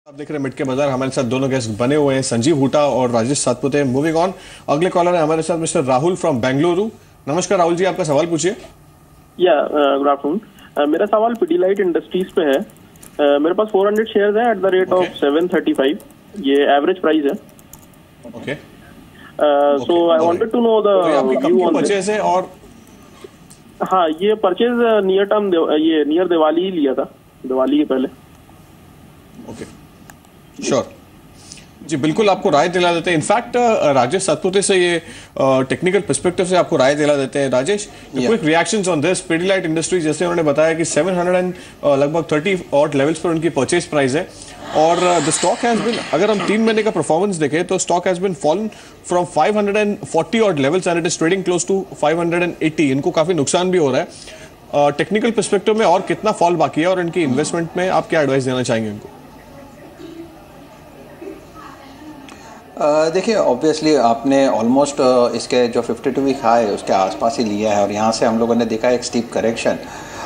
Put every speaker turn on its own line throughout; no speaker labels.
आप देख रहे हैं मिट के बाजार। हमारे साथ दोनों गेस्ट बने हुए हैं, संजीव हुटा और राजेश सातपुते। मूविंग ऑन, अगले कॉलर है हमारे साथ मिस्टर राहुल फ्रॉम बेंगलुरु। नमस्कार राहुल जी, आपका सवाल पूछिए।
Good afternoon. मेरा सवाल पिडीलाइट इंडस्ट्रीज पे है। मेरे पास 400 शेयर्स हैं एट द रेट ऑफ 735। ये एवरेज प्राइस है।
Okay,
so I wanted to know the view on
purchase है। और
हाँ, ये परचेज नियर टर्म ये नियर दिवाली ही लिया था, दिवाली के पहले।
ओके, श्योर जी, बिल्कुल आपको राय दिला देते हैं। इनफैक्ट राजेश सातपुते से ये टेक्निकल पर्सपेक्टिव से आपको राय दिला देते हैं। Rajesh, quick reactions on this. Pidilite industries, जैसे उन्होंने बताया कि 700 लगभग 30 ऑड लेवल्स पर उनकी परचेज प्राइस है और द स्टॉक हैज बीन, अगर हम 3 महीने का परफॉर्मेंस देखें तो stock has been fallen from 540 odd levels and it is trading close to 580। इनको काफी नुकसान भी हो रहा है। टेक्निकल पर्सपेक्टिव में और कितना फॉल बाकी है और इनकी इन्वेस्टमेंट में आप क्या एडवाइस देना चाहेंगे इनको?
देखिए, ऑब्वियसली आपने ऑलमोस्ट इसके जो 52 वीक हाई है उसके आसपास ही लिया है और यहाँ से हम लोगों ने देखा एक स्टीप करेक्शन।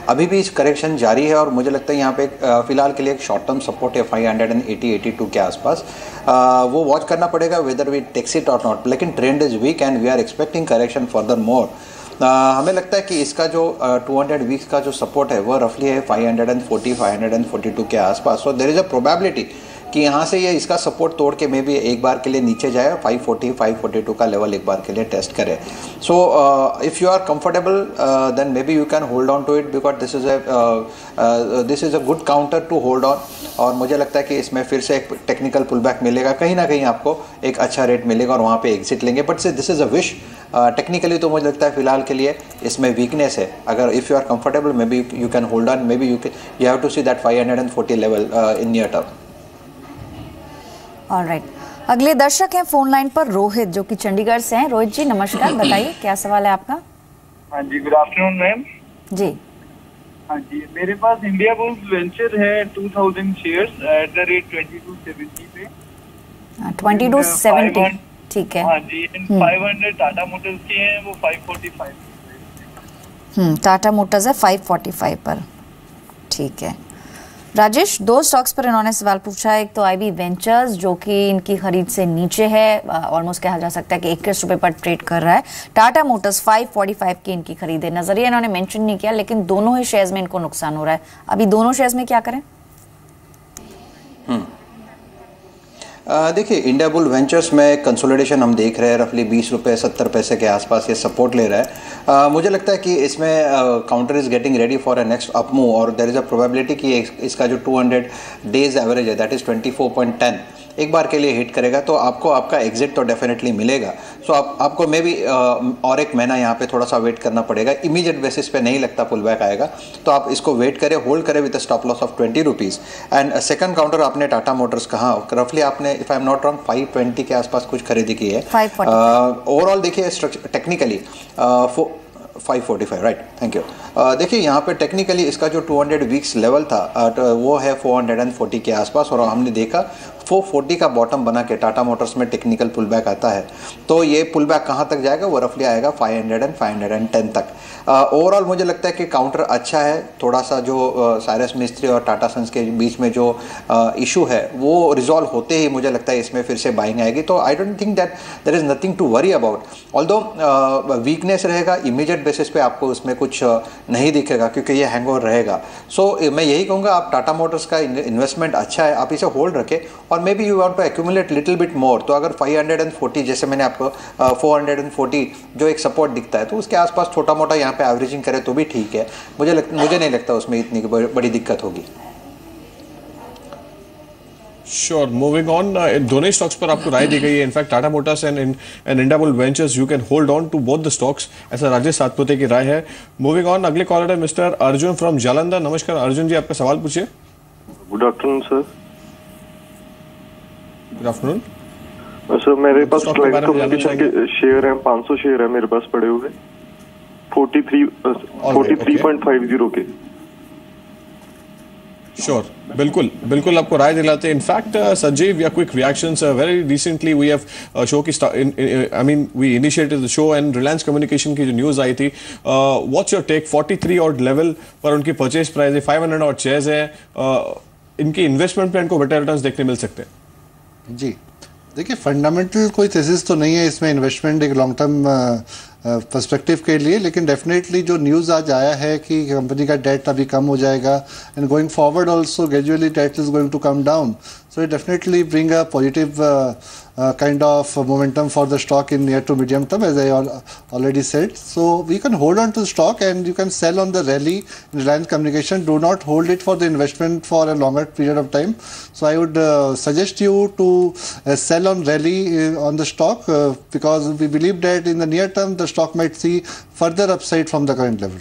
अभी भी इस करेक्शन जारी है और मुझे लगता है यहाँ पे फिलहाल के लिए एक शॉर्ट टर्म सपोर्ट है 580-82 के आसपास। वो वॉच करना पड़ेगा वेदर वी टेक्स इट और नॉट, लेकिन trend is weak and we are expecting correction further more. हमें लगता है कि इसका जो 200 वीक्स का जो सपोर्ट है वो रफली है 540-542 के आसपास। So there is a probability कि यहाँ से ये इसका सपोर्ट तोड़ के मे भी एक बार के लिए नीचे जाए, 540-542 का लेवल एक बार के लिए टेस्ट करे। So if you are comfortable then may be you can hold on to it because this is a good counter to hold on. और मुझे लगता है कि इसमें फिर से एक टेक्निकल पुल बैक मिलेगा, कहीं ना कहीं आपको एक अच्छा रेट मिलेगा और वहाँ पे एग्जिट लेंगे। But this is a wish. Technically तो मुझे लगता है फिलहाल के लिए इसमें वीकनेस है। अगर if you are comfortable may be you can hold on, may be you have to see that 540 level in near term.
Alright, अगले दर्शक हैं फोन लाइन पर रोहित, जो कि चंडीगढ़ से हैं। रोहित जी नमस्कार, बताइए क्या सवाल है आपका?
हाँ जी, गुड आफ्टरनून मैम
जी।
हाँ जी, मेरे पास इंडिया बुल्स वेंचर है 2000 शेयर्स एट द रेट 2270 पे।
2270, ठीक है।
हाँ जी, 500 टाटा मोटर्स के हैं, वो 545।
टाटा मोटर्स है 545 पर, ठीक है। राजेश, 2 स्टॉक्स पर इन्होंने सवाल पूछा है। एक तो आईबी वेंचर्स, जो कि इनकी खरीद से नीचे है, ऑलमोस्ट कहा जा सकता है कि 21 रुपए पर ट्रेड कर रहा है। टाटा मोटर्स 545 की इनकी खरीद है। नजरिया इन्होंने मेंशन नहीं किया, लेकिन दोनों ही शेयर्स में इनको नुकसान हो रहा है। अभी दोनों शेयर्स में क्या करें?
देखिए, इंडिया बुल वेंचर्स में कंसोलिडेशन हम देख रहे हैं, रफली 20 रुपये 70 पैसे के आसपास ये सपोर्ट ले रहा है। मुझे लगता है कि इसमें counter is getting ready for a next up move और देयर इज़ अ प्रोबेबिलिटी कि इसका जो 200 डेज एवरेज है दैट इज़ 24.10 एक बार के लिए हिट करेगा तो आपको आपका एग्जिट तो डेफिनेटली मिलेगा। सो आपको मे बी और एक महीना यहाँ पे थोड़ा सा वेट करना पड़ेगा। इमीडिएट बेसिस पे नहीं लगता पुल बैक आएगा, तो आप इसको वेट करें, होल्ड करें with stop loss of 20 rupees. And second counter आपने टाटा मोटर्स कहा, रफली आपने if I am not wrong 520 के आसपास कुछ खरीदी की है। ओवरऑल देखिए टेक्निकली 545, राइट, थैंक यू। देखिए यहाँ पे टेक्निकली इसका जो 200 वीक्स लेवल था वो है 440 के आसपास और हमने देखा 440 का बॉटम बना के टाटा मोटर्स में टेक्निकल पुल बैक आता है। तो ये पुल बैक कहाँ तक जाएगा? वो रफली आएगा 500 एंड 510 तक। ओवरऑल मुझे लगता है कि काउंटर अच्छा है। थोड़ा सा जो साइरस मिस्त्री और टाटा सन्स के बीच में जो इशू है वो रिजॉल्व होते ही मुझे लगता है इसमें फिर से बाइंग आएगी। तो I don't think that there is nothing to worry about. Although weakness रहेगा, इमीडिएट बेसिस पे आपको उसमें कुछ नहीं दिखेगा क्योंकि ये हैंगओवर रहेगा। सो मैं यही कहूँगा, आप टाटा मोटर्स का इन्वेस्टमेंट अच्छा है, आप इसे होल्ड रखें और may be you want to accumulate little bit more. तो अगर 540 जैसे मैंने आपको 440 जो एक सपोर्ट दिखता है तो उसके आसपास छोटा मोटा यहाँ पे एवरेजिंग करे तो भी ठीक है। मुझे नहीं लगता उसमें इतनी बड़ी दिक्कत होगी।
श्योर, मूविंग ऑन, दोनों स्टॉक्स पर आपको राय दी गई है। In fact Tata motors and Indiabulls ventures you can hold on to both the stocks, ऐसा राजेश सातपुते की राय है। मूविंग ऑन, अगले कॉलर है मिस्टर अर्जुन फ्रॉम जालंधर। नमस्कार अर्जुन जी, आपका सवाल पूछिए।
Good afternoon sir.
Good afternoon
sir, मेरे पास क्लाइंट कम्युनिकेशन के शेयर हैं, 500 शेयर है मेरे पास पड़े हुए 43.50 के।
Sure, बिल्कुल आपको राय दिलाते हैं। In fact Sanjeev, yeah quick reactions very recently we have show की I mean we initiated the show and Reliance Communication की जो न्यूज आई थी, व्हाट्स योर टेक? 43 और लेवल पर उनकी परचेज प्राइस है, 500 और शेयर्स है। इनकी इन्वेस्टमेंट प्लान को बेटर रिटर्न्स देखने मिल सकते हैं?
जी देखिए, फंडामेंटल कोई थीसिस तो नहीं है इसमें इन्वेस्टमेंट एक लॉन्ग टर्म पर्सपेक्टिव के लिए, लेकिन डेफिनेटली जो न्यूज़ आज आया है कि कंपनी का डेट अभी कम हो जाएगा and going forward also gradually debt is going to come down, so it definitely bring a positive kind of momentum for the stock in near to medium term, as I already said. So we can hold on to the stock and you can sell on the rally in Reliance Communication. Do not hold it for the investment for a longer period of time. So I would suggest you to sell on rally on the stock because we believe that in the near term the stock might see further upside from the current level.